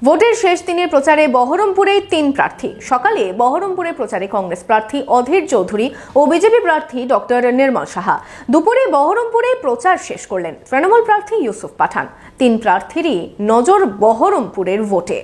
ভোটের শেষ দিনের প্রচারে বহরমপুরে ৩ প্রার্থী। সকালে বহরমপুরে প্রচারে কংগ্রেস প্রার্থী অধীর চৌধুরী ও বিজেপি প্রার্থী ডক্টর নির্মল সাহা। দুপুরে বহরমপুরে প্রচার শেষ করলেন তৃণমূল প্রার্থী ইউসুফ পাঠান। ৩ প্রার্থীরই নজর বহরমপুরের ভোটে।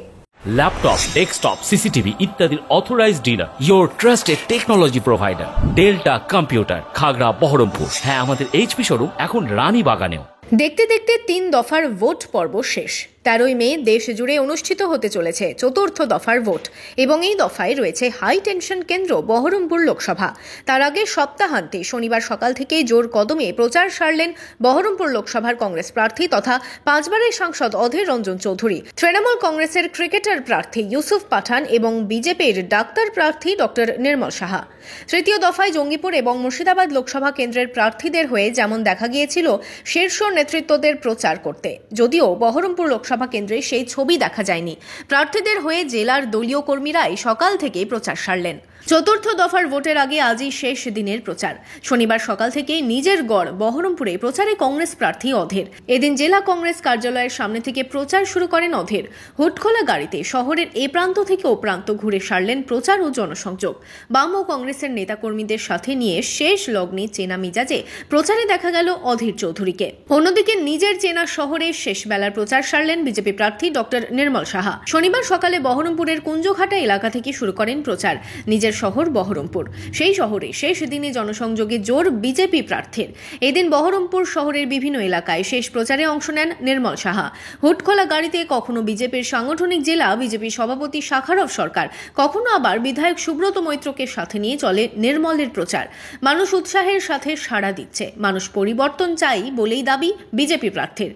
ল্যাপটপ, ডেস্কটপ, সিসিটিভি ইত্যাদির authorised dealer, your trusted technology provider delta computer, Khagra, Baharampur. হ্যাঁ, আমাদের এইচপি শোরুম এখন রানীবাগানেও। দেখতে দেখতে ৩ দফার ভোট পর্ব শেষ। ১৩ই মে দেশ জুড়ে অনুষ্ঠিত হতে চলেছে চতুর্থ দফার ভোট এবং এই দফায় রয়েছে হাই টেনশন কেন্দ্র বহরমপুর লোকসভা। তার আগে সপ্তাহান্তে শনিবার সকাল থেকে জোর কদমে প্রচার সারলেন বহরমপুর লোকসভার কংগ্রেস প্রার্থী তথা 5 বারের সাংসদ অধীর রঞ্জন চৌধুরী, তৃণমূল কংগ্রেসের ক্রিকেটার প্রার্থী ইউসুফ পাঠান এবং বিজেপির ডাক্তার প্রার্থী ডক্টর নির্মল সাহা। তৃতীয় দফায় জঙ্গিপুর এবং মুর্শিদাবাদ লোকসভা কেন্দ্রের প্রার্থীদের হয়ে যেমন দেখা গিয়েছিল শীর্ষ নেতৃত্বদের প্রচার করতে, যদিও বহরমপুর লোকসভা কেন্দ্রে সেই ছবি দেখা যায়নি। প্রার্থীদের হয়ে জেলার দলীয় কর্মীরাই সকাল থেকেই প্রচার সারলেন। চতুর্থ দফার ভোটের আগে আজই শেষ দিনের প্রচার। শনিবার সকাল থেকে নিজের গড় বহরমপুরে প্রচারে কংগ্রেস প্রার্থী অধীর। এদিন জেলা কংগ্রেস কার্যালয়ের সামনে থেকে প্রচার শুরু করেন অধীর। হুটখোলা গাড়িতে শহরের এ প্রান্ত থেকে ও প্রান্ত ঘুরে সারলেন প্রচার ও জনসংযোগ। বাম ও কংগ্রেসের নেতাকর্মীদের সাথে নিয়ে শেষ লগ্নে চেনা মিজাজে প্রচারে দেখা গেল অধীর চৌধুরীকে। অন্যদিকে নিজের চেনা শহরে শেষ বেলার প্রচার সারলেন বিজেপি প্রার্থী ডক্টর নির্মল সাহা। শনিবার সকালে বহরমপুরের কুঞ্জঘাটা এলাকা থেকে শুরু করেন প্রচার। নিজের শহর বহরমপুর, সেই শহরে শেষ দিনে জনসংযোগে জোর বিজেপি প্রার্থীর। এদিন বহরমপুর শহরের বিভিন্ন এলাকায় শেষ প্রচারে অংশ নেন নির্মল সাহা। হুটখোলা গাড়িতে কখনো বিজেপির সাংগঠনিক জেলা বিজেপি সভাপতি শাখারভ সরকার, কখনো আবার বিধায়ক সুব্রত মৈত্রকে সাথে নিয়ে চলে নির্মলের প্রচার। মানুষ উৎসাহের সাথে সাড়া দিচ্ছে। মানুষ পরিবর্তন চাই বলেই দাবি বিজেপি প্রার্থীর।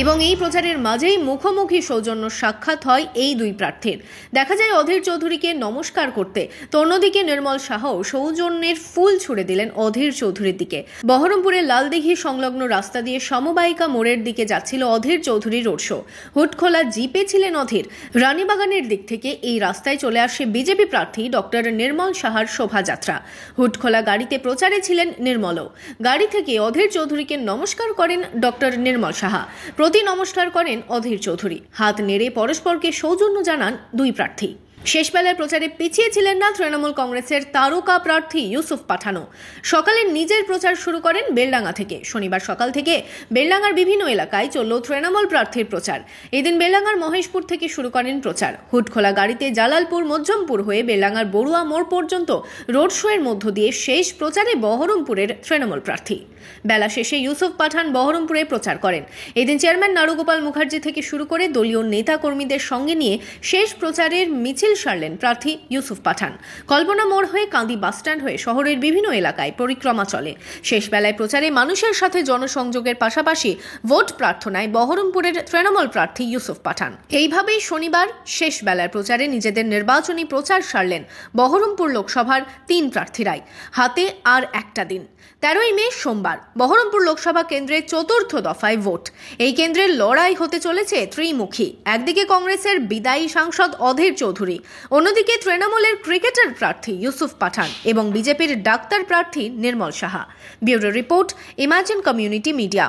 এবং এই প্রচারের মাঝেই মুখোমুখি সৌজন্য সাক্ষাৎ হয় এই দুই প্রার্থীর। দেখা যায় অধীর চৌধুরীকে নমস্কার করতে, তো অন্যদিকে নির্মল সাহাও সৌজন্যের ফুল ছুড়ে দিলেন অধীর চৌধুরীর দিকে। বহরমপুরের লালদিঘি সংলগ্ন রাস্তা দিয়ে সমবায়িকা মোড়ের দিকে যাচ্ছিল অধীর চৌধুরী রোড শো। হুটখোলা জিপে ছিলেন অধীর। রানীবাগানের দিক থেকে এই রাস্তায় চলে আসে বিজেপি প্রার্থী ডক্টর নির্মল সাহার শোভাযাত্রা। হুটখোলা গাড়িতে প্রচারে ছিলেন নির্মলও। গাড়ি থেকে অধীর চৌধুরীকে নমস্কার করেন ডক্টর নির্মল সাহা। প্রতি নমস্কার করেন অধীর চৌধুরী। হাত নেড়ে পরস্পরকে সৌজন্য জানান দুই প্রার্থী। শেষ বেলার প্রচারে পিছিয়ে ছিলেন না তৃণমূল কংগ্রেসের তারকা প্রার্থী ইউসুফ পাঠানও। সকালে নিজের প্রচার শুরু করেন বেলডাঙ্গা থেকে। শনিবার সকাল থেকে বেলডাঙ্গার বিভিন্ন এলাকায় চলল তৃণমূল প্রার্থীর প্রচার। এদিন বেলডাঙ্গার মহেশপুর থেকে শুরু করেন প্রচার। হুটখোলা গাড়িতে জালালপুর মধ্যমপুর হয়ে বেলডাঙ্গার বড়ুয়া মোড় পর্যন্ত রোড শো এর মধ্য দিয়ে শেষ প্রচারে বহরমপুরের তৃণমূল প্রার্থী। বেলা শেষে ইউসুফ পাঠান বহরমপুরে প্রচার করেন। এদিন চেয়ারম্যান নারুগোপাল মুখার্জি থেকে শুরু করে দলীয় নেতা কর্মীদের সঙ্গে নিয়ে শেষ প্রচারের মিছিল সারলেন প্রার্থী ইউসুফ পাঠান। কল্পনা মোড় হয়ে কান্দি বাসস্ট্যান্ড হয়ে শহরের বিভিন্ন এলাকায় পরিক্রমা চলে। শেষ বেলায় প্রচারে মানুষের সাথে জনসংযোগের পাশাপাশি ভোট প্রার্থনায় বহরমপুরের তৃণমূল প্রার্থী ইউসুফ পাঠান। এইভাবেই শনিবার শেষ বেলার প্রচারে নিজেদের নির্বাচনী প্রচার সারলেন বহরমপুর লোকসভার 3 প্রার্থীরাই। হাতে আর একটা দিন, 13ই মে সোমবার বহরমপুর লোকসভা কেন্দ্রের চতুর্থ দফায় ভোট। এই কেন্দ্রের লড়াই হতে চলেছে ত্রিমুখী। একদিকে কংগ্রেসের বিদায়ী সাংসদ অধীর চৌধুরী, অন্যদিকে তৃণমূলের ক্রিকেটার প্রার্থী ইউসুফ পাঠান এবং বিজেপির ডাক্তার প্রার্থী Nirmal Saha. Bureau report, imagine community media.